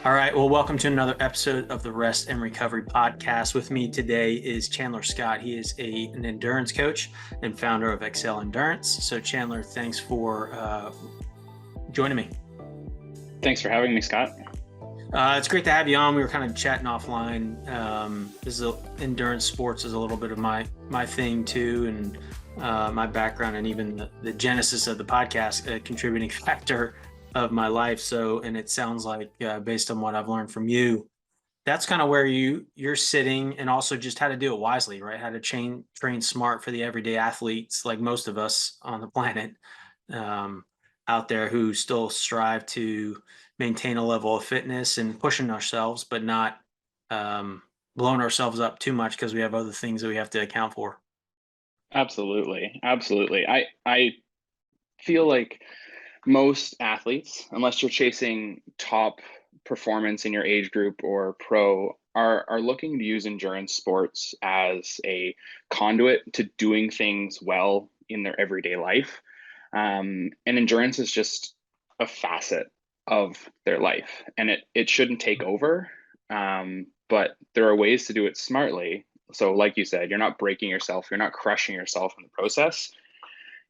All right. Well, welcome to another episode of the Rest and Recovery podcast. With me today is Chandler Scott. He is an endurance coach and founder of Excel Endurance. So, Chandler, thanks for joining me. Thanks for having me, Scott. It's great to have you on. We were kind of chatting offline. Endurance sports is a little bit of my thing too, and my background, and even the genesis of the podcast, a contributing factor of my life. So, and it sounds like based on what I've learned from you, that's kind of where you're sitting, and also just how to do it wisely, right? How to train smart for the everyday athletes, like most of us on the planet out there, who still strive to maintain a level of fitness and pushing ourselves, but not blowing ourselves up too much because we have other things that we have to account for. Absolutely. I feel like most athletes, unless you're chasing top performance in your age group or pro, are looking to use endurance sports as a conduit to doing things well in their everyday life. And endurance is just a facet of their life, and it shouldn't take over. But there are ways to do it smartly. So, like you said, you're not breaking yourself, you're not crushing yourself in the process.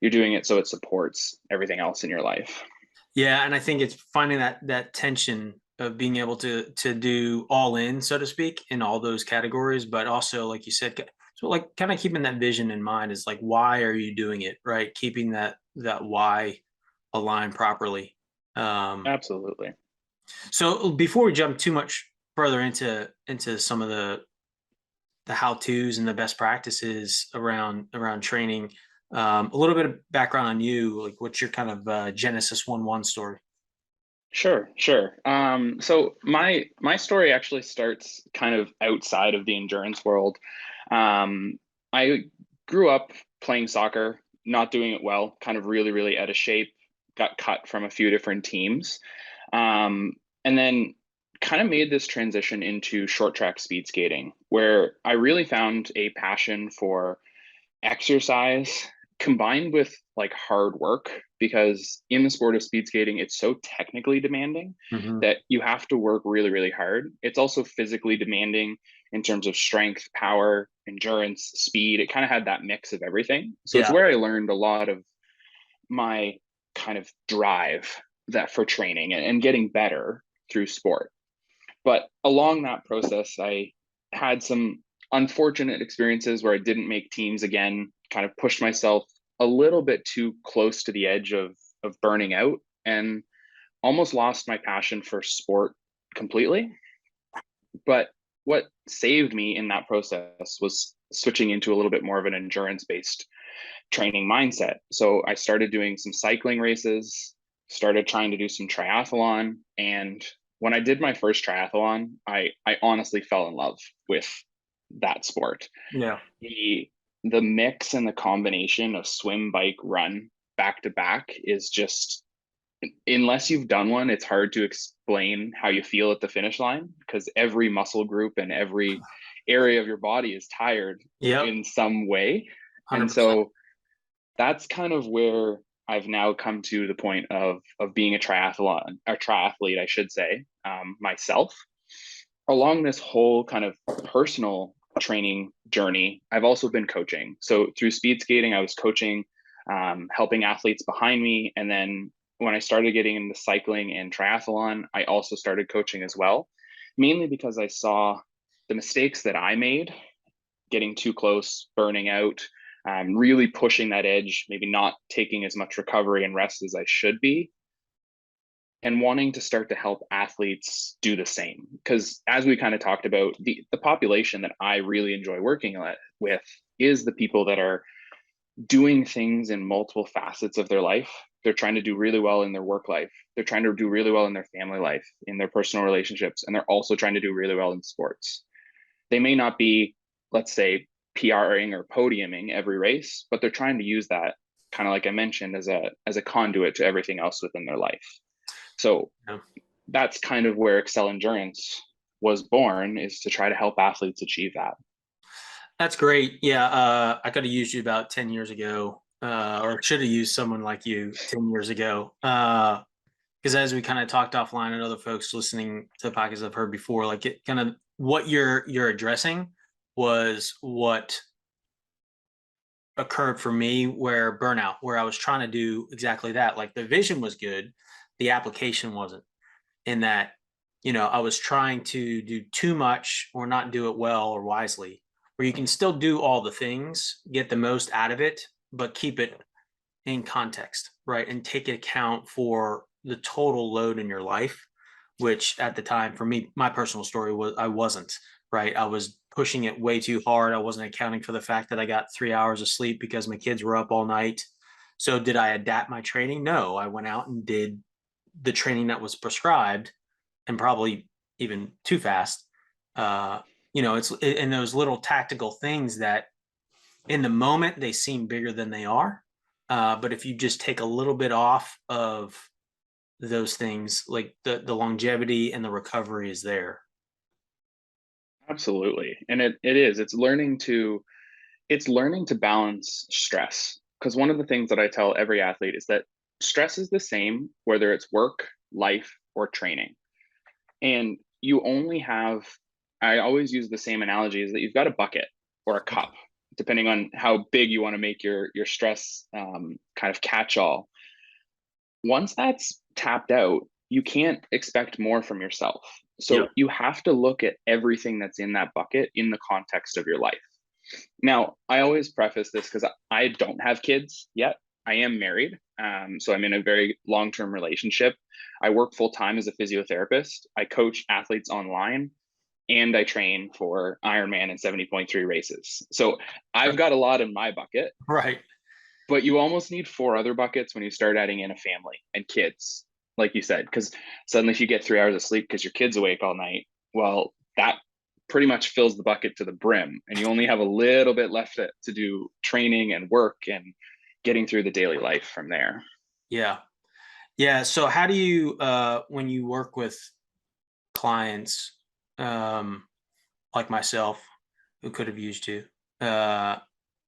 You're doing it so it supports everything else in your life. Yeah, and I think it's finding that tension of being able to do all in, so to speak, in all those categories, but also, like you said, so like kind of keeping that vision in mind is like, why are you doing it, right? Keeping that why aligned properly. Absolutely. So before we jump too much further into some of the how-tos and the best practices around training, a little bit of background on you, like what's your kind of Genesis 1-1 story? Sure. So my story actually starts kind of outside of the endurance world. I grew up playing soccer, not doing it well, kind of really out of shape, got cut from a few different teams, and then kind of made this transition into short track speed skating, where I really found a passion for exercise combined with like hard work, because in the sport of speed skating it's so technically demanding Mm-hmm. that you have to work really hard. It's also physically demanding in terms of strength, power, endurance, speed. It kind of had that mix of everything, so it's Yeah. where I learned a lot of my kind of drive that for training and getting better through sport. But along that process, I had some unfortunate experiences where I didn't make teams again, kind of pushed myself a little bit too close to the edge of burning out, and almost lost my passion for sport completely. But what saved me in that process was switching into a little bit more of an endurance based training mindset. So I started doing some cycling races, started trying to do some triathlon. And when I did my first triathlon, I honestly fell in love with that sport. Yeah. The mix and the combination of swim, bike, run back to back is just, unless you've done one, it's hard to explain how you feel at the finish line, because every muscle group and every area of your body is tired Yep. in some way. And 100%. so that's kind of where I've now come to the point of being a triathlete, I should say, myself. Along this whole kind of personal training journey, I've also been coaching. So through speed skating, I was coaching, helping athletes behind me, and then when I started getting into cycling and triathlon, I also started coaching as well, mainly because I saw the mistakes that I made, getting too close, burning out, really pushing that edge, maybe not taking as much recovery and rest as I should be, and wanting to start to help athletes do the same. Because as we kind of talked about, the population that I really enjoy working with is the people that are doing things in multiple facets of their life. They're trying to do really well in their work life. They're trying to do really well in their family life, in their personal relationships, and they're also trying to do really well in sports. They may not be, let's say, PRing or podiuming every race, but they're trying to use that, kind of like I mentioned, as a conduit to everything else within their life. So Yeah. that's kind of where Excel Endurance was born, is to try to help athletes achieve that. That's great. Yeah. I could have used you about 10 years ago, or should have used someone like you 10 years ago. because as we kind of talked offline and other folks listening to the podcast I've heard before, like it kind of what you're addressing was what occurred for me, where burnout, where I was trying to do exactly that. Like the vision was good, the application wasn't. In that, I was trying to do too much or not do it well or wisely, where you can still do all the things, get the most out of it, but keep it in context, right? And take account for the total load in your life, which at the time for me, my personal story was I wasn't, right? I was pushing it way too hard. I wasn't accounting for the fact that I got 3 hours of sleep because my kids were up all night. So did I adapt my training? No, I went out and did the training that was prescribed, and probably even too fast. It's in those little tactical things that in the moment they seem bigger than they are. But if you just take a little bit off of those things, like the longevity and the recovery is there. Absolutely. And it is, it's learning to balance stress. Because one of the things that I tell every athlete is that stress is the same, whether it's work, life, or training. And you only have, I always use the same analogy, is that you've got a bucket or a cup, depending on how big you want to make your stress kind of catch all. Once that's tapped out, you can't expect more from yourself. So Yep. you have to look at everything that's in that bucket in the context of your life. Now, I always preface this because I don't have kids yet. I am married. So I'm in a very long-term relationship. I work full time as a physiotherapist. I coach athletes online, and I train for Ironman and 70.3 races. So I've got a lot in my bucket, Right. but you almost need four other buckets when you start adding in a family and kids, like you said, because suddenly if you get 3 hours of sleep because your kid's awake all night, well, that pretty much fills the bucket to the brim, and you only have a little bit left to do training and work and getting through the daily life from there. Yeah. Yeah. So how do you, when you work with clients, like myself, who could have used you, uh,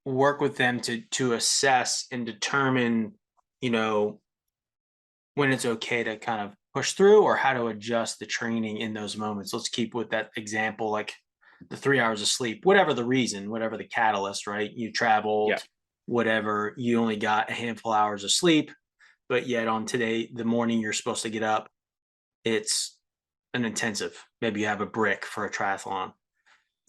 work with them to assess and determine, you know, when it's okay to kind of push through, or how to adjust the training in those moments? Let's keep with that example, like the 3 hours of sleep, whatever the reason, whatever the catalyst, right? You Yeah, traveled, whatever, you only got a handful of hours of sleep, but yet on today, the morning you're supposed to get up, it's an intensive. Maybe you have a brick for a triathlon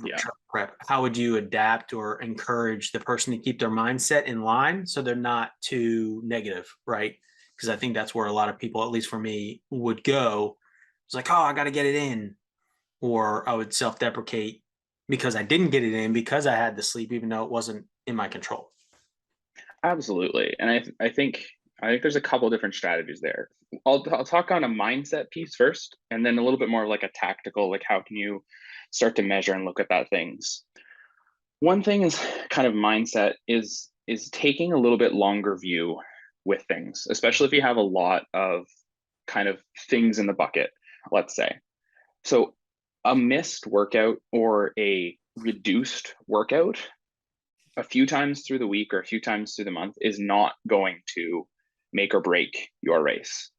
yeah, prep. How would you adapt or encourage the person to keep their mindset in line so they're not too negative, right? Because I think that's where a lot of people, at least for me, would go. It's like, oh, I got to get it in. Or I would self deprecate because I didn't get it in because I had the sleep, even though it wasn't in my control. absolutely. And I think there's a couple different strategies there. I'll talk on a mindset piece first, and then a little bit more like a tactical, like how can you start to measure and look at that things. One thing is kind of mindset is taking a little bit longer view with things, especially if you have a lot of kind of things in the bucket, let's say. So a missed workout or a reduced workout a few times through the week or a few times through the month is not going to make or break your race.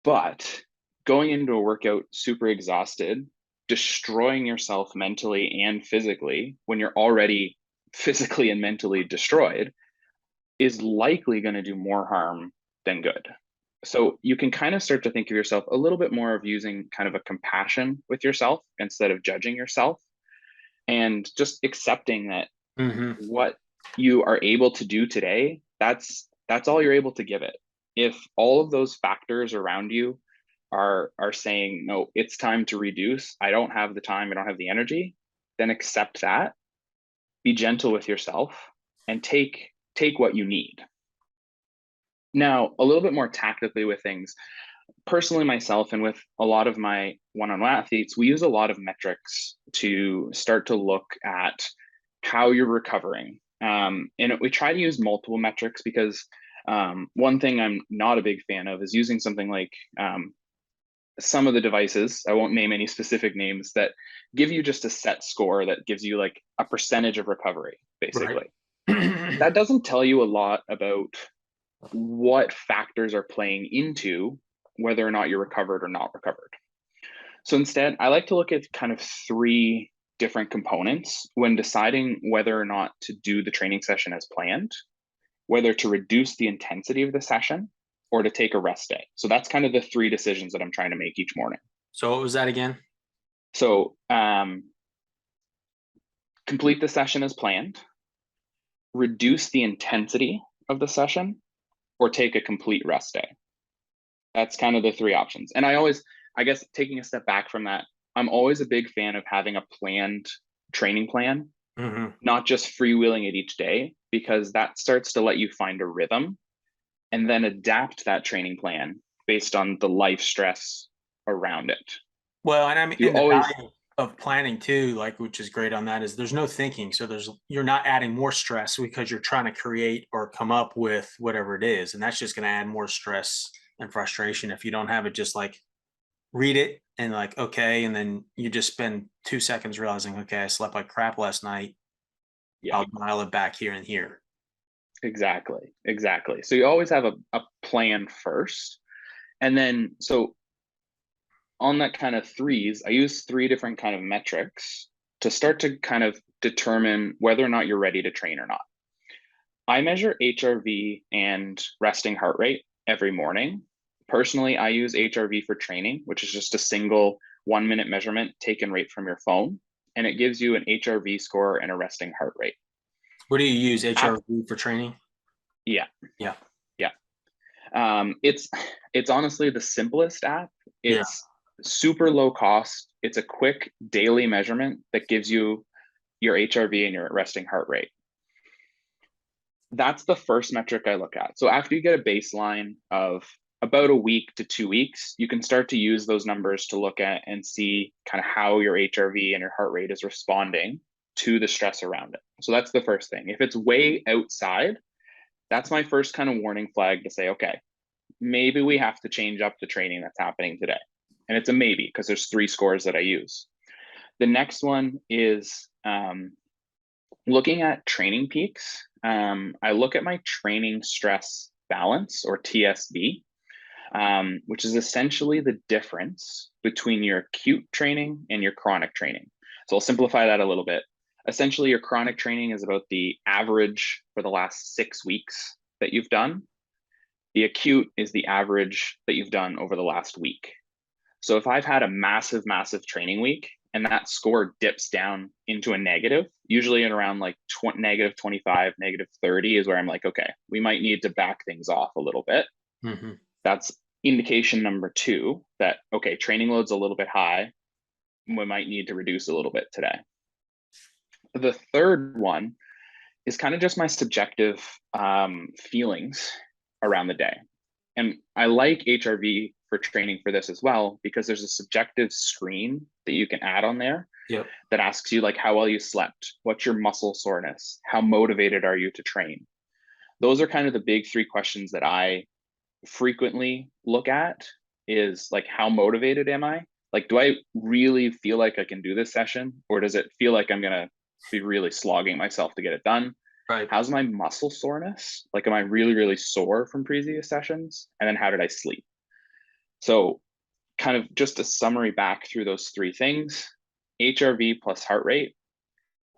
But going into a workout super exhausted, destroying yourself mentally and physically when you're already physically and mentally destroyed is likely going to do more harm than good. So you can kind of start to think of yourself a little bit more of using kind of a compassion with yourself instead of judging yourself, and just accepting that Mm-hmm. what you are able to do today, that's all you're able to give it. If all of those factors around you are saying no, it's time to reduce, I don't have the time, I don't have the energy, then accept that, be gentle with yourself, and take what you need. Now, a little bit more tactically with things, personally myself and with a lot of my one-on-one athletes, we use a lot of metrics to start to look at how you're recovering. And we try to use multiple metrics because one thing I'm not a big fan of is using something like some of the devices, I won't name any specific names, that give you just a set score that gives you like a percentage of recovery, Right. basically. That doesn't tell you a lot about what factors are playing into whether or not you're recovered or not recovered. So instead, I like to look at kind of three different components when deciding whether or not to do the training session as planned, whether to reduce the intensity of the session or to take a rest day. So that's kind of the three decisions that I'm trying to make each morning. So what was that again? So complete the session as planned, reduce the intensity of the session, or take a complete rest day. That's kind of the three options. And I guess taking a step back from that, I'm always a big fan of having a planned training plan, not just freewheeling it each day, because that starts to let you find a rhythm and then adapt that training plan based on the life stress around it. Well, and I mean, You and the always, value of planning too, like, which is great on that, is there's no thinking. So you're not adding more stress because you're trying to create or come up with whatever it is. And that's just going to add more stress and frustration if you don't have it just like read it and like, okay. And then you just spend 2 seconds realizing, okay, I slept like crap last night. yeah, I'll dial it back here and here. exactly. So you always have a plan first. And then, so on that kind of threes, I use three different kind of metrics to start to kind of determine whether or not you're ready to train or not. I measure HRV and resting heart rate every morning. Personally, I use HRV for training, which is just a single 1 minute measurement taken right from your phone. And it gives you an HRV score and a resting heart rate. What do you use HRV for training? Yeah. Yeah. Yeah. It's honestly the simplest app. Yeah. It's super low cost. It's a quick daily measurement that gives you your HRV and your resting heart rate. That's the first metric I look at. So after you get a baseline of about a week to 2 weeks, you can start to use those numbers to look at and see kind of how your HRV and your heart rate is responding to the stress around it. So that's the first thing. If it's way outside, that's my first kind of warning flag to say, okay, maybe we have to change up the training that's happening today. And it's a maybe because there's three scores that I use. The next one is looking at training peaks. I look at my training stress balance, or TSB, which is essentially the difference between your acute training and your chronic training. So I'll simplify that a little bit. Essentially, your chronic training is about the average for the last 6 weeks that you've done. The acute is the average that you've done over the last week. So if I've had a massive, massive training week and that score dips down into a negative, usually at around like negative 25, negative 30 is where I'm like, okay, we might need to back things off a little bit. That's indication number two that, okay, training load's a little bit high. We might need to reduce a little bit today. The third one is kind of just my subjective feelings around the day. And I like HRV for training for this as well, because there's a subjective screen that you can add on there that asks you like how well you slept, what's your muscle soreness, how motivated are you to train. Those are kind of the big three questions that I frequently look at, is like, how motivated am I? Like, do I really feel like I can do this session, or does it feel like I'm going to be really slogging myself to get it done? Right. How's my muscle soreness? Like, am I really, really sore from previous sessions? And then how did I sleep? So kind of just a summary back through those three things: HRV plus heart rate,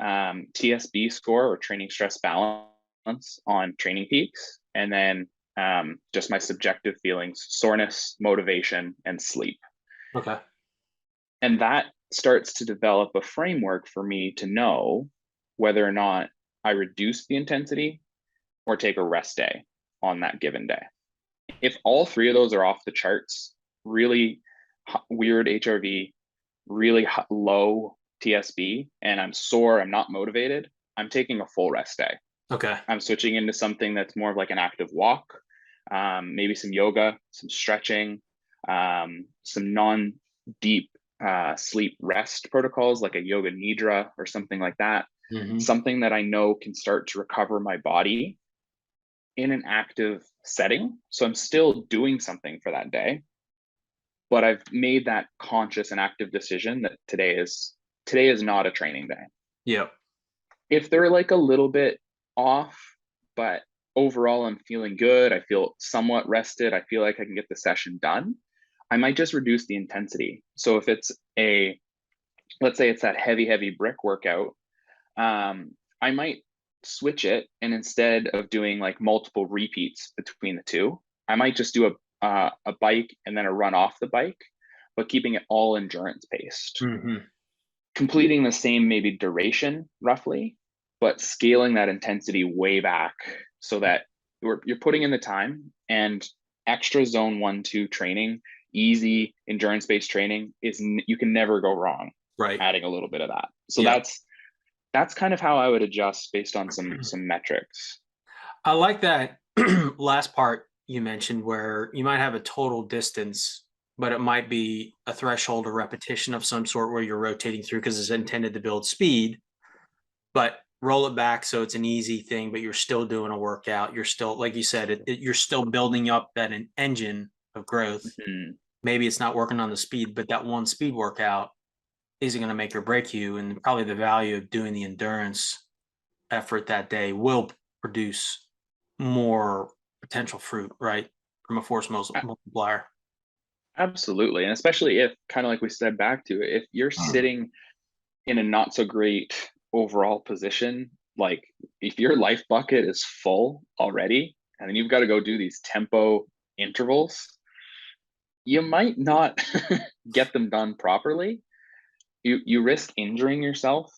TSB score, or training stress balance on training peaks, and then just my subjective feelings: soreness, motivation, and sleep. Okay. And that starts to develop a framework for me to know whether or not I reduce the intensity or take a rest day on that given day. If all three of those are off the charts, really weird HRV, really low TSB, and I'm sore, I'm not motivated, I'm taking a full rest day. Okay. I'm switching into something that's more of like an active walk, maybe some yoga, some stretching, some non-deep sleep rest protocols like a yoga nidra or something like that. Something that I know can start to recover my body in an active setting. So I'm still doing something for that day, but I've made that conscious and active decision that today is not a training day. Yep. If they're like a little bit off, but overall I'm feeling good, I feel somewhat rested, I feel like I can get the session done, I might just reduce the intensity. So if it's let's say it's that heavy brick workout, I might switch it, and instead of doing like multiple repeats between the two, I might just do a bike and then a run off the bike, but keeping it all endurance based, completing the same maybe duration roughly, but scaling that intensity way back so that you're putting in the time. And extra zone 1-2 training, easy endurance based training, you can never go wrong Right. adding a little bit of that. So Yeah. that's kind of how I would adjust based on some metrics. I like that last part you mentioned where you might have a total distance, but it might be a threshold or repetition of some sort where you're rotating through because it's intended to build speed, but roll it back so it's an easy thing, but you're still doing a workout. You're still, like you said, you're still building up that an engine of growth. Maybe it's not working on the speed, but that one speed workout isn't going to make or break you. And probably the value of doing the endurance effort that day will produce more potential fruit, right? From a force multiplier. Absolutely. And especially if, kind of like we said back to it, if you're sitting in a not so great overall position, like if your life bucket is full already, and then you've got to go do these tempo intervals, you might not get them done properly. You risk injuring yourself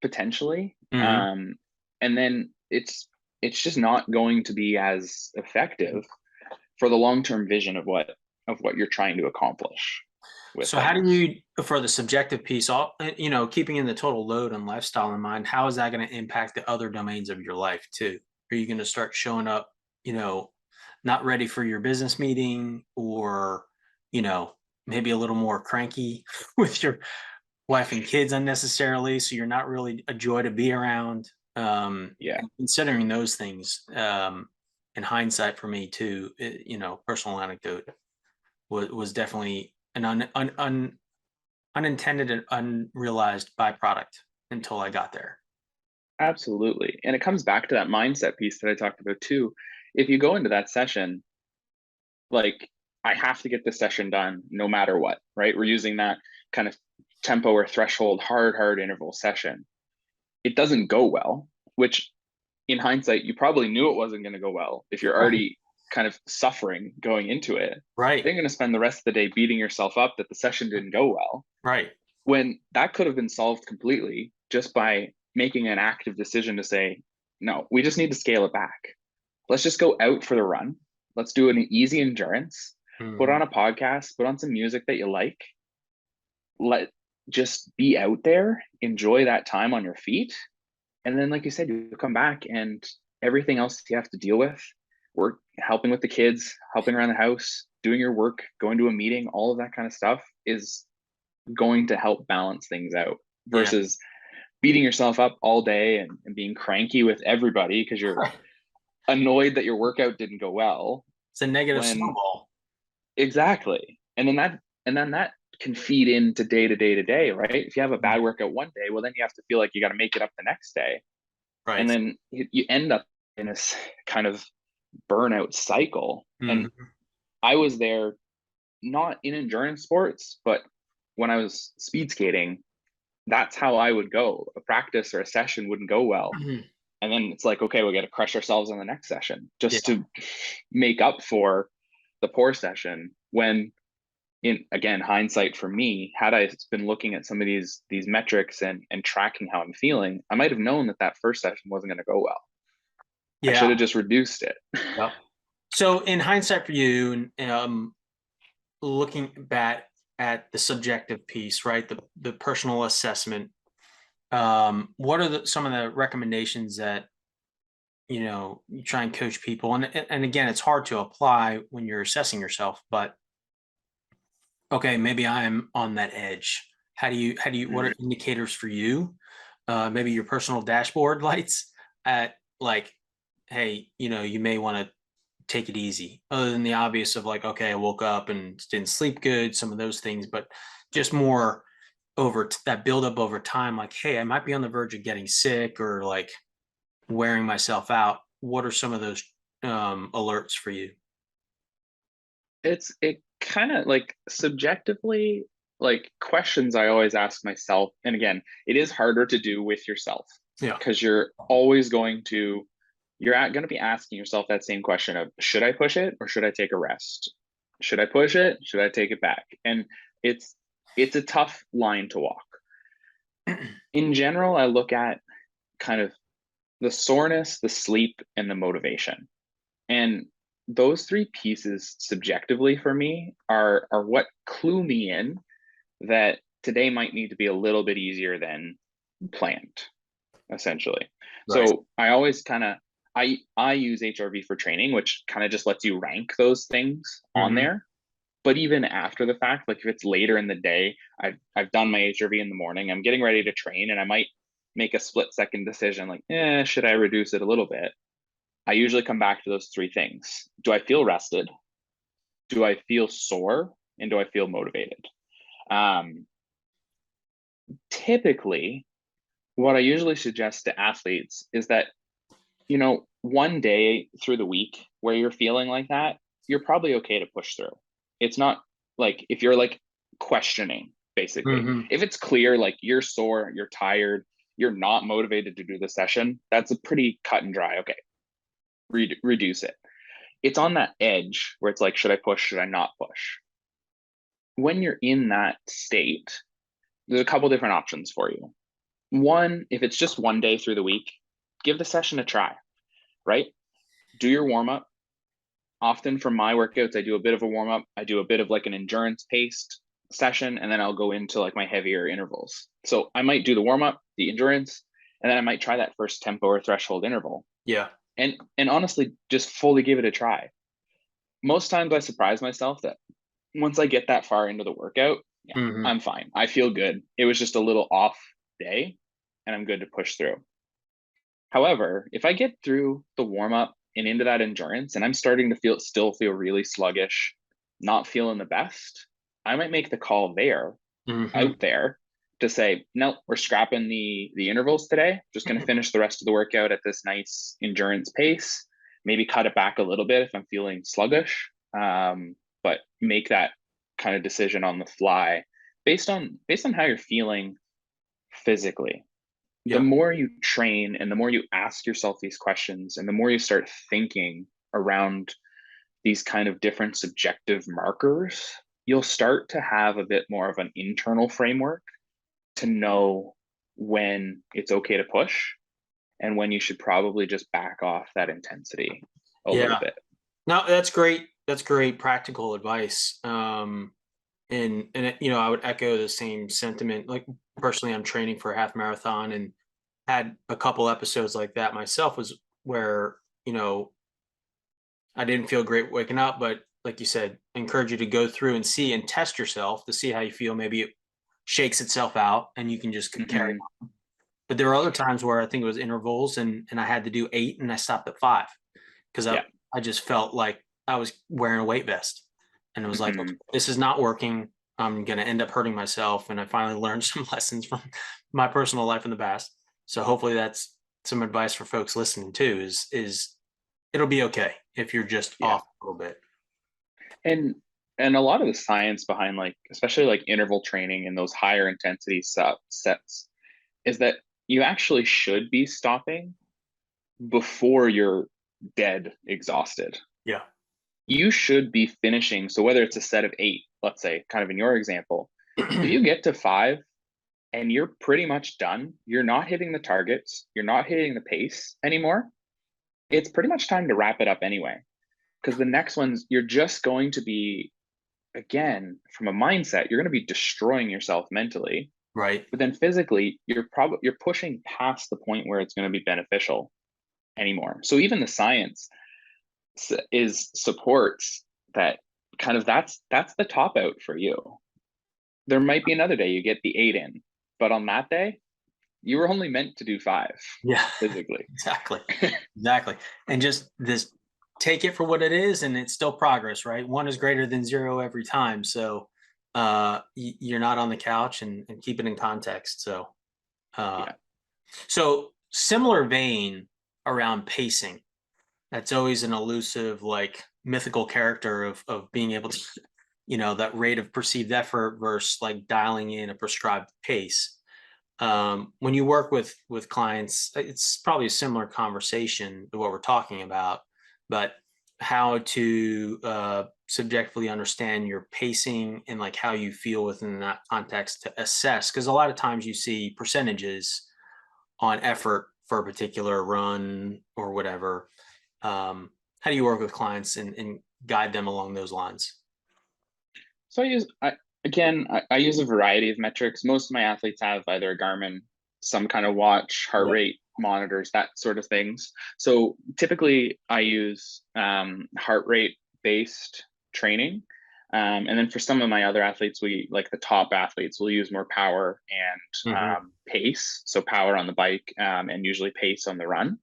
potentially. And then it's just not going to be as effective for the long-term vision of what you're trying to accomplish with So how do things. you, for the subjective piece, keeping in the total load and lifestyle in mind, how is that going to impact the other domains of your life too? Are you going to start showing up, not ready for your business meeting, or, maybe a little more cranky with your wife and kids unnecessarily, so you're not really a joy to be around? Yeah, Considering those things, in hindsight for me too, personal anecdote was definitely an unintended and unrealized byproduct until I got there. absolutely. And it comes back to that mindset piece that I talked about too. If you go into that session, like, I have to get this session done no matter what, right? We're using that kind of tempo or threshold, hard interval session. It doesn't go well, which in hindsight, you probably knew it wasn't going to go well if you're already kind of suffering going into it. Right. Then you're going to spend the rest of the day beating yourself up that the session didn't go well. Right. When that could have been solved completely just by making an active decision to say, no, we just need to scale it back. Let's just go out for the run. Let's do an easy endurance. Put on a podcast, put on some music that you like. Just be out there, enjoy that time on your feet. And then, like you said, you come back and everything else you have to deal with, work, helping with the kids, helping around the house, doing your work, going to a meeting, all of that kind of stuff is going to help balance things out versus beating yourself up all day and being cranky with everybody because you're annoyed that your workout didn't go well. It's a negative snowball. Exactly. And then that can feed into day to day, right? If you have a bad workout one day, well, then you have to feel like you got to make it up the next day. Right. And then you end up in this kind of burnout cycle. And I was there, not in endurance sports, but when I was speed skating, that's how I would go. A practice or a session wouldn't go well. And then it's like, okay, we got to crush ourselves on the next session just to make up for the poor session. When, in again, hindsight for me, had I been looking at some of these metrics and tracking how I'm feeling, I might have known that first session wasn't going to go well. I should have just reduced it. Yep. So in hindsight for you, looking back at the subjective piece, right? The personal assessment, what are some of the recommendations that, you try and coach people? And again, it's hard to apply when you're assessing yourself, but okay, maybe I'm on that edge. How do you, what are indicators for you? Maybe your personal dashboard lights at like, hey, you may want to take it easy, other than the obvious of like, okay, I woke up and didn't sleep good, some of those things, but just more over that build up over time, like, hey, I might be on the verge of getting sick or like wearing myself out. What are some of those alerts for you? It kind of like subjectively, like questions I always ask myself. And again, it is harder to do with yourself Yeah. because you're always going to, going to be asking yourself that same question of, should I push it or should I take a rest? Should I push it? Should I take it back? And it's, it's a tough line to walk. In general, I look at kind of the soreness, the sleep, and the motivation. And those three pieces subjectively for me are what clue me in that today might need to be a little bit easier than planned, essentially. Right. So I always kind of I use HRV for training, which kind of just lets you rank those things on Mm-hmm. there. But even after the fact, like if it's later in the day, I've done my HRV in the morning, I'm getting ready to train, and I might make a split second decision, like, should I reduce it a little bit? I usually come back to those three things. Do I feel rested? Do I feel sore? And do I feel motivated? Um, Typically, what I usually suggest to athletes is that, one day through the week where you're feeling like that, you're probably okay to push through. It's not like if you're like questioning, basically. Mm-hmm. If it's clear, like you're sore, you're tired, you're not motivated to do the session, that's a pretty cut and dry. Okay, reduce it. It's on that edge where it's like, should I push? Should I not push? When you're in that state, there's a couple different options for you. One, if it's just one day through the week, give the session a try, right? Do your warm up. Often for my workouts, I do a bit of a warm up. I do a bit of like an endurance paced session, and then I'll go into like my heavier intervals. So I might do the warm up, the endurance, and then I might try that first tempo or threshold interval. Yeah. And honestly, just fully give it a try. Most times I surprise myself that once I get that far into the workout, yeah, Mm-hmm. I'm fine. I feel good. It was just a little off day and I'm good to push through. However, if I get through the warm up and into that endurance and I'm starting to still feel really sluggish, not feeling the best, I might make the call Mm-hmm. out there to say, no, we're scrapping the intervals today. Just going to finish the rest of the workout at this nice endurance pace. Maybe cut it back a little bit if I'm feeling sluggish, but make that kind of decision on the fly based on how you're feeling physically. The Yeah. more you train and the more you ask yourself these questions and the more you start thinking around these kind of different subjective markers, you'll start to have a bit more of an internal framework to know when it's okay to push and when you should probably just back off that intensity a little Yeah. bit. No, that's great. That's great practical advice. And I would echo the same sentiment. Like personally, I'm training for a half marathon and had a couple episodes like that myself was where, I didn't feel great waking up, but like you said, I encourage you to go through and see and test yourself to see how you feel. Maybe it shakes itself out and you can just carry Mm-hmm. on. But there were other times where I think it was intervals and I had to do 8 and I stopped at 5 because I, Yeah. I just felt like I was wearing a weight vest and it was like, okay, Mm-hmm. this is not working. I'm going to end up hurting myself. And I finally learned some lessons from my personal life in the past. So hopefully that's some advice for folks listening too, is it'll be okay if you're just Yeah. off a little bit. And and a lot of the science behind like especially like interval training and those higher intensity sets is that you actually should be stopping before you're dead exhausted. Yeah. You should be finishing. So whether it's a set of 8, let's say, kind of in your example, if you get to 5 and you're pretty much done, you're not hitting the targets, you're not hitting the pace anymore, it's pretty much time to wrap it up anyway. Because the next ones, you're just going to be, again, from a mindset, you're going to be destroying yourself mentally. Right. But then physically, you're pushing past the point where it's going to be beneficial anymore. So even the science is supports that kind of that's the top out for you. There might be another day you get the 8 in, but on that day, you were only meant to do 5 Yeah. physically. Exactly. Exactly. And just this take it for what it is and it's still progress, right? 1 is greater than 0 every time. So you're not on the couch and keep it in context. Uh Yeah. so similar vein around pacing. That's always an elusive, like mythical character of being able that rate of perceived effort versus like dialing in a prescribed pace. When you work with clients, it's probably a similar conversation to what we're talking about, but how to subjectively understand your pacing and like how you feel within that context to assess. Because a lot of times you see percentages on effort for a particular run or whatever. How do you work with clients and guide them along those lines? So I use a variety of metrics. Most of my athletes have either a Garmin, some kind of watch, heart Yeah. rate monitors, that sort of things. So typically I use heart rate based training. And then for some of my other athletes, we like the top athletes, we'll use more power and Mm-hmm. pace. So power on the bike and usually pace on the run.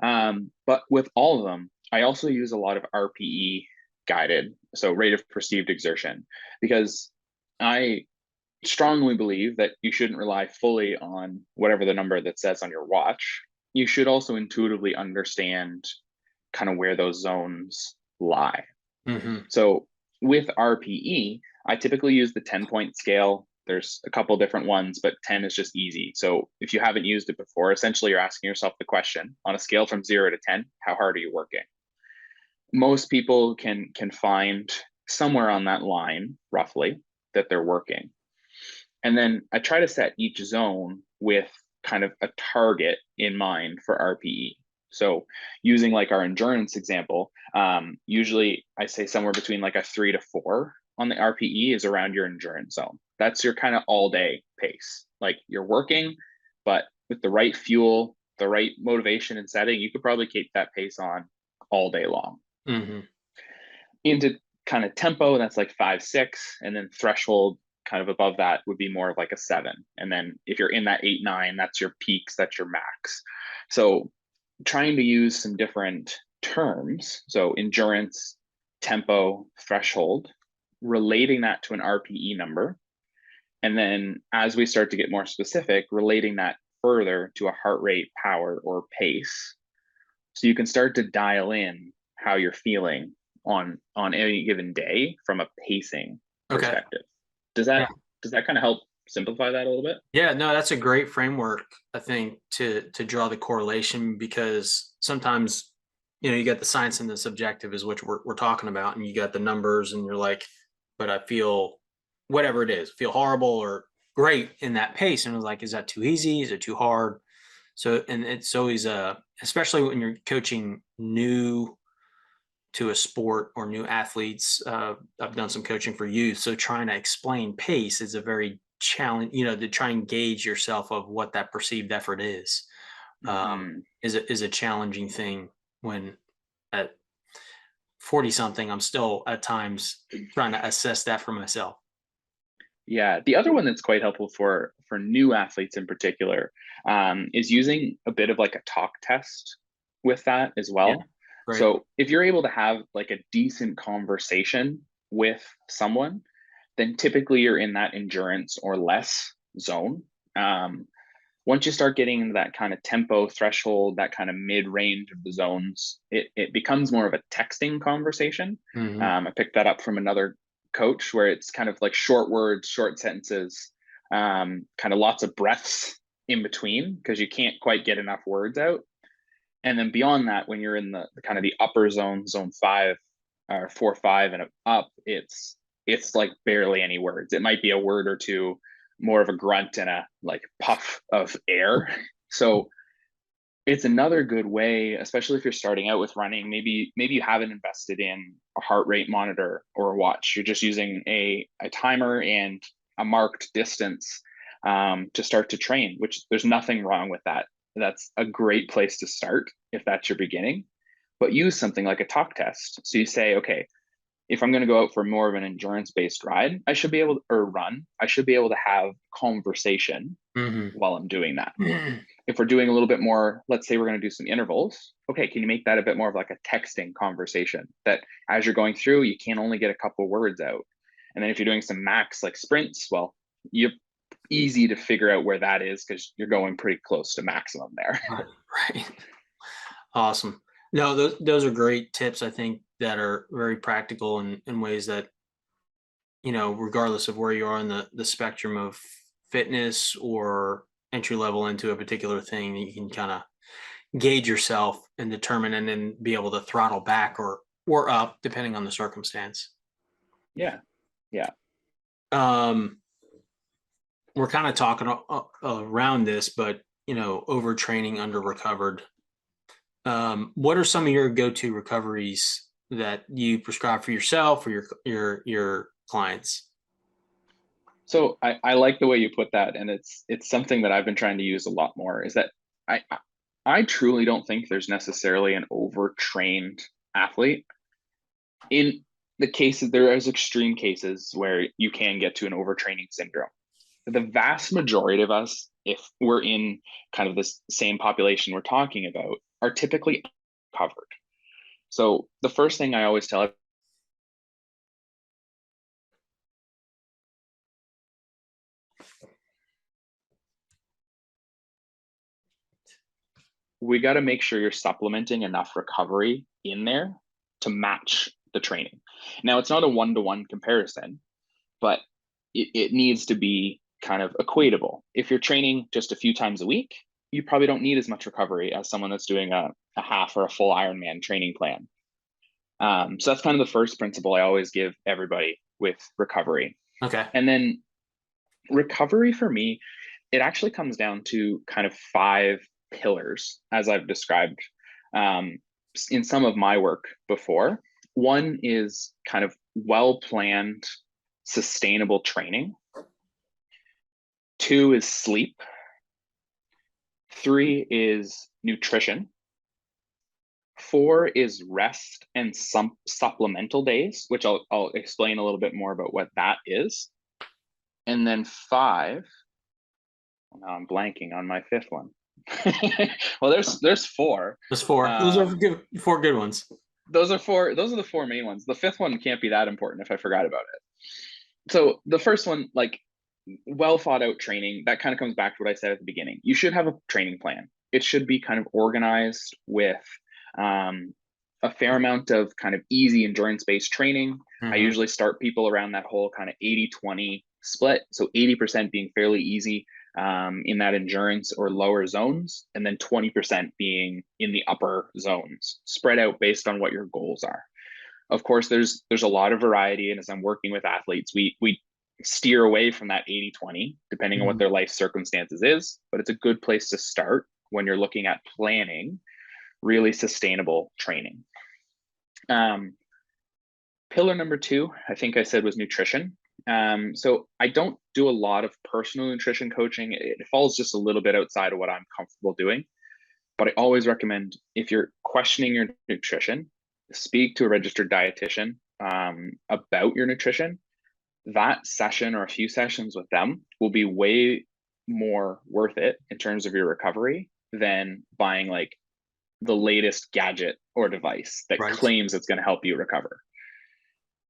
But with all of them, I also use a lot of RPE guided, so rate of perceived exertion, because I strongly believe that you shouldn't rely fully on whatever the number that says on your watch. You should also intuitively understand kind of where those zones lie. Mm-hmm. So with RPE, I typically use the 10-point scale. There's a couple different ones, but 10 is just easy. So if you haven't used it before, essentially you're asking yourself the question on a scale from 0 to 10, how hard are you working? Most people can find somewhere on that line, roughly, that they're working. And then I try to set each zone with kind of a target in mind for RPE. So using like our endurance example, usually I say somewhere between like a 3 to 4 on the RPE is around your endurance zone. That's your kind of all day pace. Like you're working, but with the right fuel, the right motivation and setting, you could probably keep that pace on all day long. Mm-hmm. Into kind of tempo, that's like 5, 6, and then threshold kind of above that would be more of like a 7. And then if you're in that 8, 9, that's your peaks, that's your max. So trying to use some different terms, so endurance, tempo, threshold, relating that to an RPE number. And then as we start to get more specific, relating that further to a heart rate, power, or pace. So you can start to dial in how you're feeling on any given day from a pacing Okay. perspective. Does that does that kind of help simplify that a little bit? Yeah, no, that's a great framework, I think, to draw the correlation because sometimes, you got the science and the subjective is what we're talking about, and you got the numbers, and you're like, but I feel whatever it is, feel horrible or great in that pace, and it was like, is that too easy? Is it too hard? So, and it's always especially when you're coaching new to a sport or new athletes. I've done some coaching for youth, so trying to explain pace is a very challenge. To try and gauge yourself of what that perceived effort Mm-hmm. is a challenging thing. When at 40 something, I'm still at times trying to assess that for myself. Yeah, the other one that's quite helpful for new athletes in particular is using a bit of like a talk test with that as Yeah, well. great. So if you're able to have like a decent conversation with someone, then typically you're in that endurance or less zone. Um, Once you start getting into that kind of tempo threshold, that kind of mid range of the zones, it becomes more of a texting conversation. Hmm. I picked that up from another coach where it's kind of like short words, short sentences, kind of lots of breaths in between because you can't quite get enough words out. And then beyond that, when you're in the kind of the upper zone, zone 5 or 4, 5 and up, it's like barely any words. It might be a word or two, more of a grunt and a like puff of air. So it's another good way, especially if you're starting out with running. Maybe you haven't invested in a heart rate monitor or a watch. You're just using a timer and a marked distance to start to train, which there's nothing wrong with that. That's a great place to start if that's your beginning. But use something like a talk test. So you say, okay, if I'm going to go out for more of an endurance based ride, I should be able to, or run, I should be able to have conversation Hmm. while I'm doing that. If we're doing a little bit more, let's say we're going to do some intervals. Okay, can you make that a bit more of like a texting conversation that as you're going through, you can't only get a couple words out. And then if you're doing some max like sprints, well, you're easy to figure out where that is because you're going pretty close to maximum there. Right, right. Awesome. No, those are great tips, I think, that are very practical in ways that regardless of where you are in the spectrum of fitness or entry level into a particular thing, you can kind of gauge yourself and determine, and then be able to throttle back or up depending on the circumstance. Yeah. Yeah. Um, we're kind of talking around this, but overtraining, under recovered. What are some of your go-to recoveries that you prescribe for yourself or your clients? So I like the way you put that, and it's something that I've been trying to use a lot more. Is that I truly don't think there's necessarily an overtrained athlete. In the cases, there is extreme cases where you can get to an overtraining syndrome. The vast majority of us, if we're in kind of this same population we're talking about, are typically covered. So the first thing I always tell, we got to make sure you're supplementing enough recovery in there to match the training. Now, it's not a one-to-one comparison, but it needs to be kind of equatable. If you're training just a few times a week, you probably don't need as much recovery as someone that's doing a half or a full Ironman training plan. So that's kind of the first principle I always give everybody with recovery. Okay. And then recovery for me, it actually comes down to kind of 5 pillars, as I've described um, in some of my work before. One is kind of well planned, sustainable training. 2 is sleep. 3 is nutrition. 4 is rest and some supplemental days, which I'll explain a little bit more about what that is. And then 5, well, now I'm blanking on my 5th one. Well, there's 4. There's 4. Those are good, 4 good ones. Those are the 4 main ones. The 5th one can't be that important if I forgot about it. So the first one, like well thought out training, that kind of comes back to what I said at the beginning. You should have a training plan. It should be kind of organized with a fair amount of kind of easy endurance based training. I usually start people around that whole kind of 80-20 split. So 80% being fairly easy in that endurance or lower zones, and then 20% being in the upper zones, spread out based on what your goals are. Of course, there's a lot of variety, and as I'm working with athletes, we steer away from that 80-20 depending on what their life circumstances is, but it's a good place to start when you're looking at planning really sustainable training. Pillar number 2, I think I said, was nutrition. So I don't do a lot of personal nutrition coaching. It falls just a little bit outside of what I'm comfortable doing, but I always recommend, if you're questioning your nutrition, speak to a registered dietitian about your nutrition. That session or a few sessions with them will be way more worth it in terms of your recovery than buying like the latest gadget or device that claims it's going to help you recover.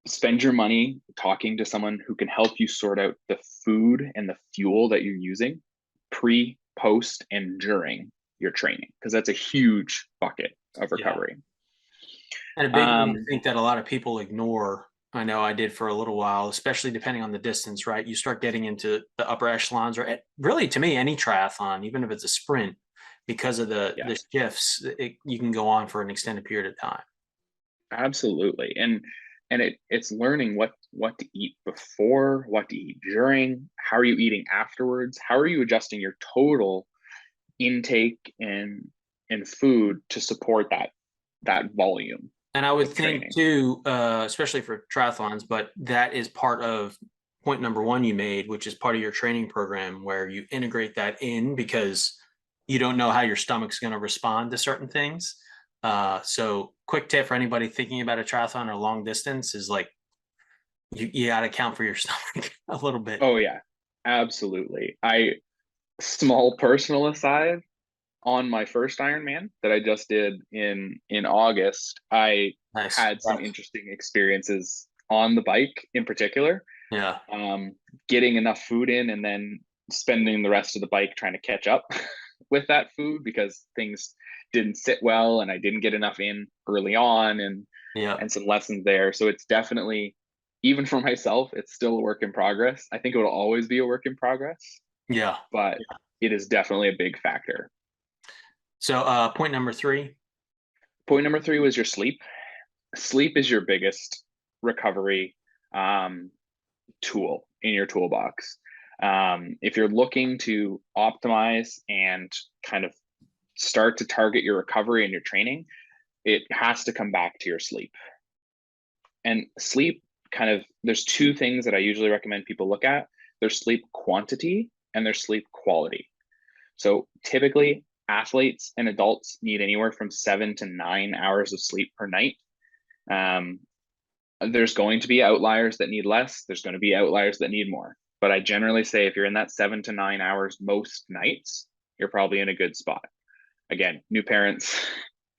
Spend your money talking to someone who can help you sort out the food and the fuel that you're using pre, post, and during your training, because that's a huge bucket of recovery. And a big one I think that a lot of people ignore, I know I did for a little while, especially depending on the distance, right? You start getting into the upper echelons, or really, to me, any triathlon, even if it's a sprint, because of the shifts, you can go on for an extended period of time. Absolutely. And it's learning what to eat before, what to eat during, how are you eating afterwards, how are you adjusting your total intake and food to support that volume. And I would think too, especially for triathlons, but that is part of point number 1 you made, which is part of your training program, where you integrate that in, because you don't know how your stomach's going to respond to certain things. So quick tip for anybody thinking about a triathlon or long distance is like, you got to account for your stomach a little bit. Oh yeah, absolutely. Small personal aside, on my first Ironman that I just did in August, I had some interesting experiences on the bike in particular. Yeah. Getting enough food in and then spending the rest of the bike trying to catch up with that food, because things didn't sit well and I didn't get enough in early on, and some lessons there. So it's definitely even for myself, it's still a work in progress. I think it will always be a work in progress, Yeah. but it is definitely a big factor. So point number 3. Point number 3 was your sleep. Sleep is your biggest recovery um, tool in your toolbox. If you're looking to optimize and kind of start to target your recovery and your training, it has to come back to your sleep. And sleep there's two things that I usually recommend people look at. There's sleep quantity and there's sleep quality. So typically athletes and adults need anywhere from 7 to 9 hours of sleep per night. There's going to be outliers that need less. There's going to be outliers that need more. But I generally say if you're in that 7 to 9 hours most nights, you're probably in a good spot. Again, new parents,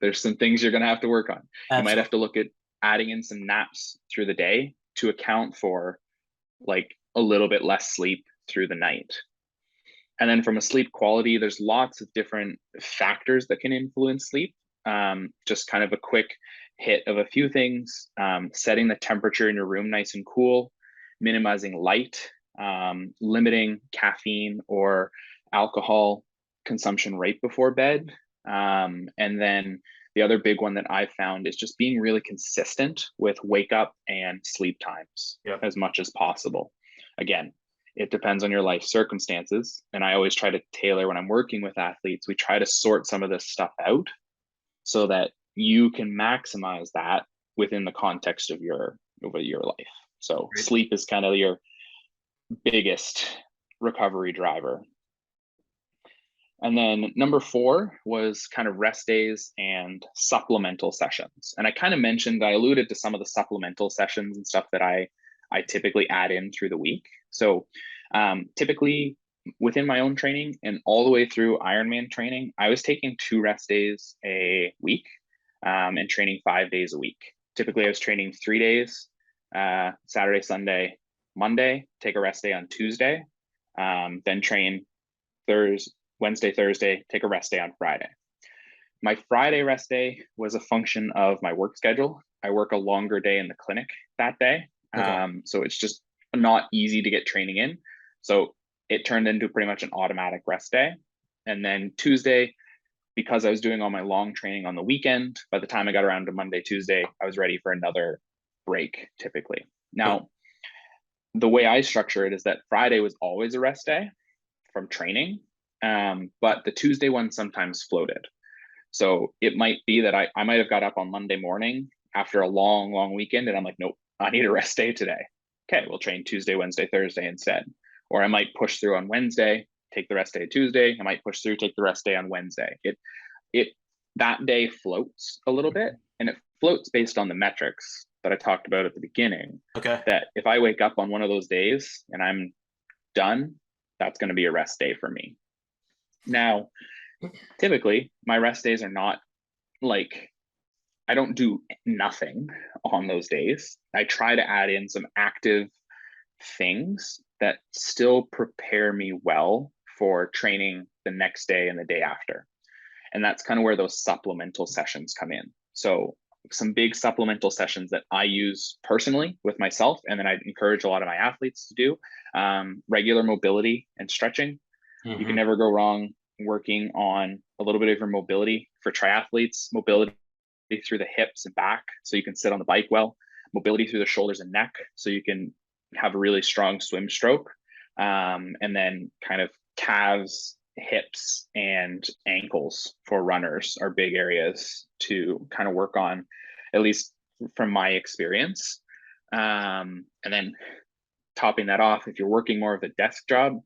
there's some things you're going to have to work on. Absolutely. You might have to look at adding in some naps through the day to account for like a little bit less sleep through the night. And then from a sleep quality, there's lots of different factors that can influence sleep. Just kind of a quick hit of a few things: setting the temperature in your room nice and cool, minimizing light, limiting caffeine or alcohol consumption right before bed. And then the other big one that I've found is just being really consistent with wake up and sleep times as much as possible. Again, it depends on your life circumstances. And I always try to tailor when I'm working with athletes, we try to sort some of this stuff out so that you can maximize that within the context of your life. So sleep is kind of your biggest recovery driver. And then number 4 was kind of rest days and supplemental sessions. And I kind of mentioned, I alluded to some of the supplemental sessions and stuff that I typically add in through the week. So typically within my own training and all the way through Ironman training, I was taking 2 rest days a week and training 5 days a week. Typically I was training 3 days, Saturday, Sunday, Monday, take a rest day on Tuesday, then train Wednesday, Thursday, take a rest day on Friday. My Friday rest day was a function of my work schedule. I work a longer day in the clinic that day. Okay. So it's just not easy to get training in. So it turned into pretty much an automatic rest day. And then Tuesday, because I was doing all my long training on the weekend, by the time I got around to Monday, Tuesday, I was ready for another break typically. Now, the way I structure it is that Friday was always a rest day from training. But the Tuesday one sometimes floated. So it might be that I might have got up on Monday morning after a long weekend and I'm like, nope, I need a rest day today. Okay, we'll train Tuesday, Wednesday, Thursday instead. Or I might push through on Wednesday, take the rest day Tuesday. I might push through, take the rest day on Wednesday. That day floats a little bit, and it floats based on the metrics that I talked about at the beginning. Okay. That if I wake up on one of those days and I'm done, that's going to be a rest day for me. Now, typically my rest days are not like, I don't do nothing on those days. I try to add in some active things that still prepare me well for training the next day and the day after. And that's kind of where those supplemental sessions come in. So some big supplemental sessions that I use personally with myself, and then I encourage a lot of my athletes to do, regular mobility and stretching. You can never go wrong working on a little bit of your mobility. For triathletes, mobility through the hips and back, so you can sit on the bike well, mobility through the shoulders and neck, so you can have a really strong swim stroke, and then kind of calves, hips, and ankles for runners are big areas to kind of work on, at least from my experience. And then topping that off, if you're working more of a desk job,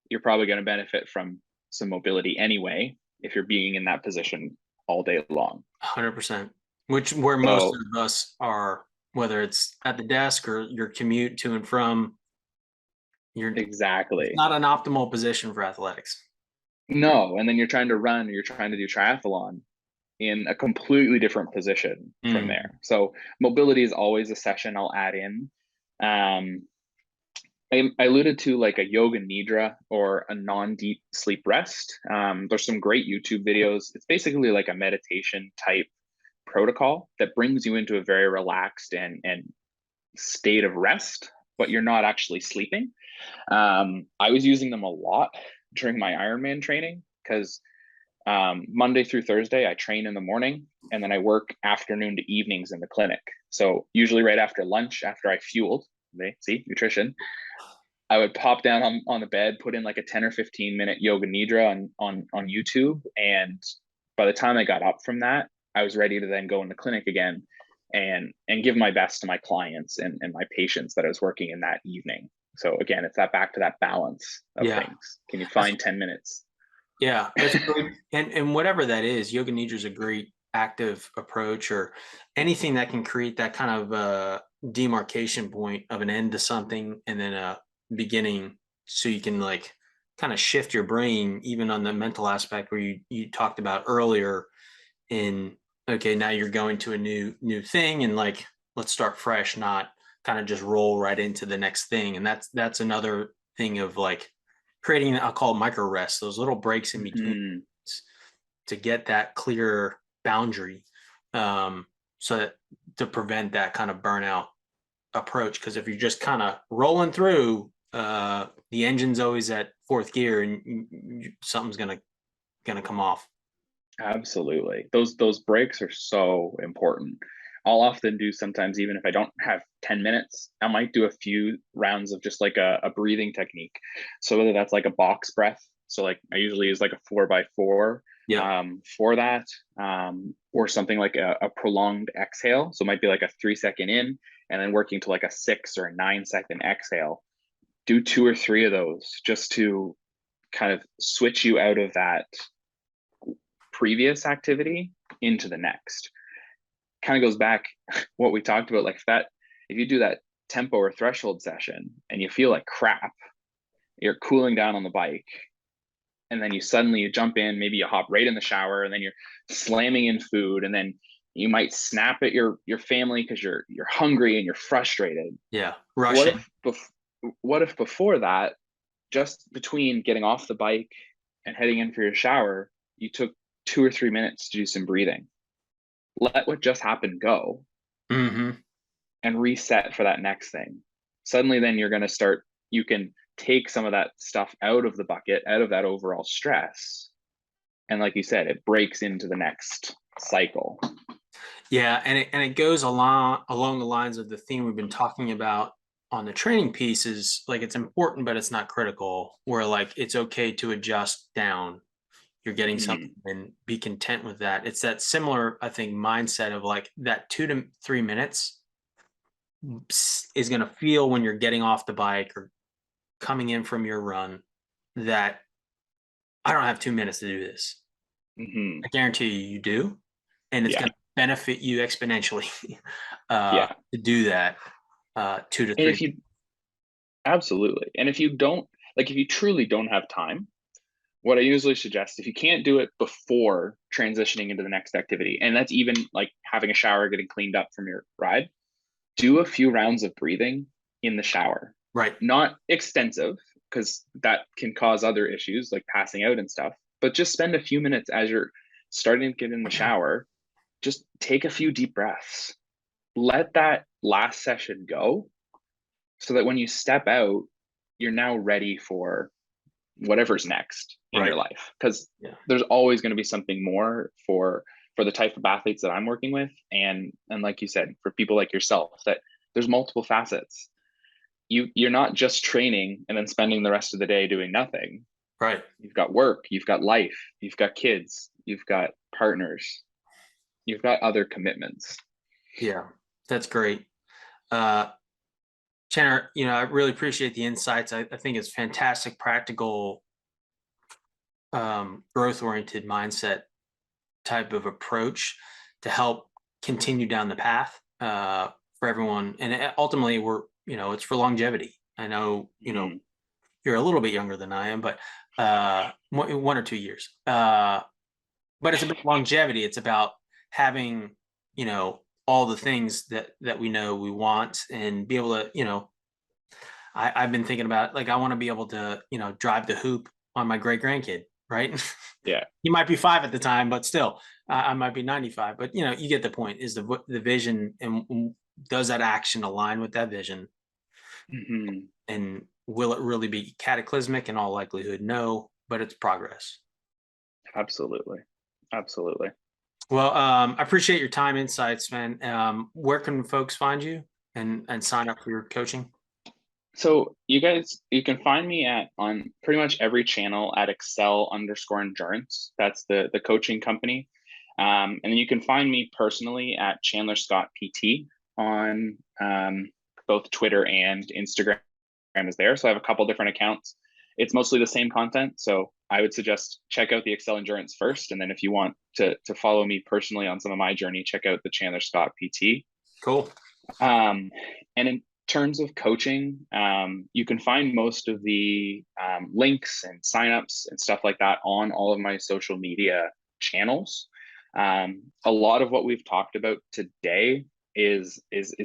you're probably going to benefit from some mobility anyway, if you're being in that position all day long. 100%, where most of us are, whether it's at the desk or your commute to and from. Exactly. It's not an optimal position for athletics. No, and then you're trying to run or you're trying to do triathlon in a completely different position from there. So mobility is always a session I'll add in. I alluded to like a yoga nidra or a non-deep sleep rest. There's some great YouTube videos. It's basically like a meditation type protocol that brings you into a very relaxed and state of rest, but you're not actually sleeping. I was using them a lot during my Ironman training because Monday through Thursday, I train in the morning and then I work afternoon to evenings in the clinic. So usually right after lunch, after I fueled, see, nutrition, I would pop down on the bed, put in like a 10 or 15 minute yoga nidra on YouTube. And by the time I got up from that, I was ready to then go in the clinic again and give my best to my clients and my patients that I was working in that evening. So again, it's that back to that balance of Yeah. things. Can you find 10 minutes? Yeah, that's great. And whatever that is, yoga nidra is a great active approach, or anything that can create that kind of demarcation point of an end to something and then a beginning, so you can like kind of shift your brain even on the mental aspect where you talked about earlier in, okay, now you're going to a new thing, and like, let's start fresh, not kind of just roll right into the next thing. And that's another thing of like creating, I'll call it micro rest, those little breaks in between Mm-hmm. to get that clear boundary, so that, to prevent that kind of burnout approach. Because if you're just kind of rolling through, the engine's always at fourth gear, and something's gonna come off. Absolutely. Those breaks are so important. I'll often do sometimes, even if I don't have 10 minutes, I might do a few rounds of just like a breathing technique. So whether that's like a box breath, so like I usually use like a 4x4 Yeah. for that, or something like a prolonged exhale. So it might be like a 3 second in and then working to like a 6 or 9 second exhale. Do 2 or 3 of those just to kind of switch you out of that previous activity into the next. Kind of goes back what we talked about, like that if you do that tempo or threshold session and you feel like crap, you're cooling down on the bike, and then you jump in, maybe you hop right in the shower, and then you're slamming in food, and then you might snap at your family because you're hungry and you're frustrated. Yeah, What rushing. if what if before that, just between getting off the bike and heading in for your shower, you took 2 or 3 minutes to do some breathing? Let what just happened go Mm-hmm. and reset for that next thing. Suddenly, then you're going to start, you can take some of that stuff out of the bucket, out of that overall stress. And like you said, it breaks into the next cycle. Yeah, and it goes along the lines of the theme we've been talking about on the training piece, is like, it's important, but it's not critical. Where like, it's okay to adjust down. You're getting something, Mm, and be content with that. It's that similar, I think, mindset of like that 2 to 3 minutes is going to feel when you're getting off the bike or coming in from your run, that I don't have 2 minutes to do this. hmm I guarantee you do. And it's Yeah. going to benefit you exponentially Yeah. to do that, two to And three. if you, absolutely. And if you don't, like, if you truly don't have time, what I usually suggest, if you can't do it before transitioning into the next activity, and that's even like having a shower, getting cleaned up from your ride, do a few rounds of breathing in the shower. Right. Not extensive, because that can cause other issues like passing out and stuff, but just spend a few minutes as you're starting to get in the shower. Just take a few deep breaths. Let that last session go so that when you step out, you're now ready for whatever's next in Right. your life. Because Yeah. there's always going to be something more for the type of athletes that I'm working with. And like you said, for people like yourself, that there's multiple facets. You're not just training and then spending the rest of the day doing nothing. Right. You've got work, you've got life, you've got kids, you've got partners, you've got other commitments. Yeah. That's great. Uh, Chandler, I really appreciate the insights. I think it's fantastic, practical, growth oriented mindset type of approach to help continue down the path, for everyone. And ultimately, it's for longevity. I know, Mhm. you're a little bit younger than I am, but 1 or 2 years. But it's about longevity. It's about having, all the things that we know we want, and be able to, I've been thinking about, like, I want to be able to, drive the hoop on my great grandkid, right? Yeah. He might be 5 at the time, but still, I might be 95. But you get the point. Is the vision, and does that action align with that vision? Mhm. And will it really be cataclysmic? In all likelihood, no, but it's progress. Absolutely. Absolutely. Well, I appreciate your time, insights, man. Where can folks find you and sign up for your coaching? So you can find me on pretty much every channel at excel_endurance. That's the coaching company. And then you can find me personally at Chandler Scott PT on both Twitter and Instagram is there. So I have a couple different accounts. It's mostly the same content. So I would suggest check out the Excel Endurance first. And then if you want to follow me personally on some of my journey, check out the Chandler Scott PT. Cool. And in terms of coaching, you can find most of the links and signups and stuff like that on all of my social media channels. A lot of what we've talked about today is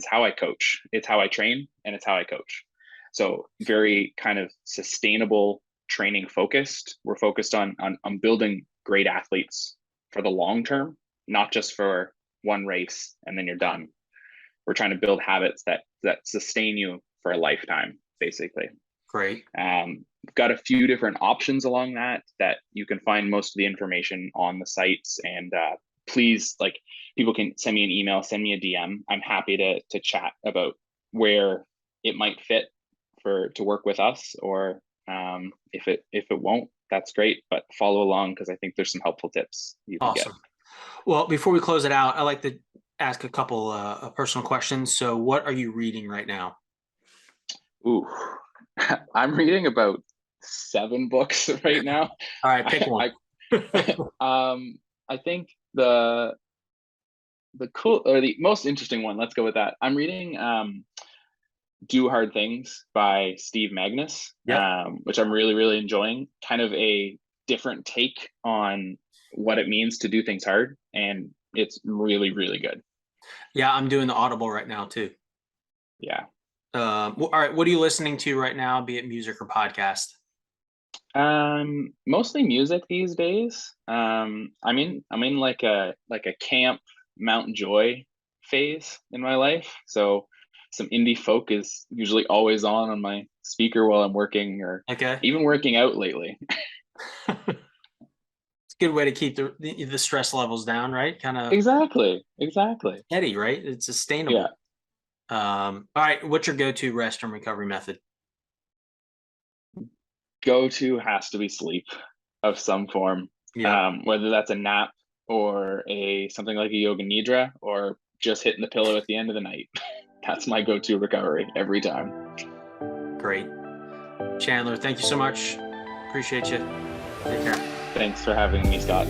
how I coach. It's how I train and it's how I coach. So very kind of sustainable training focused. We're focused on building great athletes for the long term, not just for one race and then you're done. We're trying to build habits that sustain you for a lifetime, basically. Great. We've got a few different options along that you can find most of the information on the sites. And please, like, people can send me an email, send me a DM. I'm happy to chat about where it might fit to work with us, or if it won't, that's great. But follow along because I think there's some helpful tips you can Awesome. get. Well, before we close it out, I like to ask a couple personal questions. So, what are you reading right now? Ooh, I'm reading about 7 books right now. All right, pick one. I think the cool or the most interesting one. Let's go with that. I'm reading "Do Hard Things" by Steve Magnus, Yep. which I'm really enjoying. Kind of a different take on what it means to do things hard, and it's really good. Yeah, I'm doing the Audible right now too. Yeah. All right, what are you listening to right now, be it music or podcast? Mostly music these days. I'm in like a camp Mount Joy phase in my life. So some indie folk is usually always on my speaker while I'm working or Okay. even working out lately. It's a good way to keep the stress levels down, right? Kind of Exactly. steady, right? It's sustainable. Yeah. All right, what's your go-to rest and recovery method? Go-to has to be sleep of some form. Yeah. Whether that's a nap or something like a yoga nidra or just hitting the pillow at the end of the night. That's my go-to recovery every time. Great. Chandler, thank you so much. Appreciate you. Take care. Thanks for having me, Scott.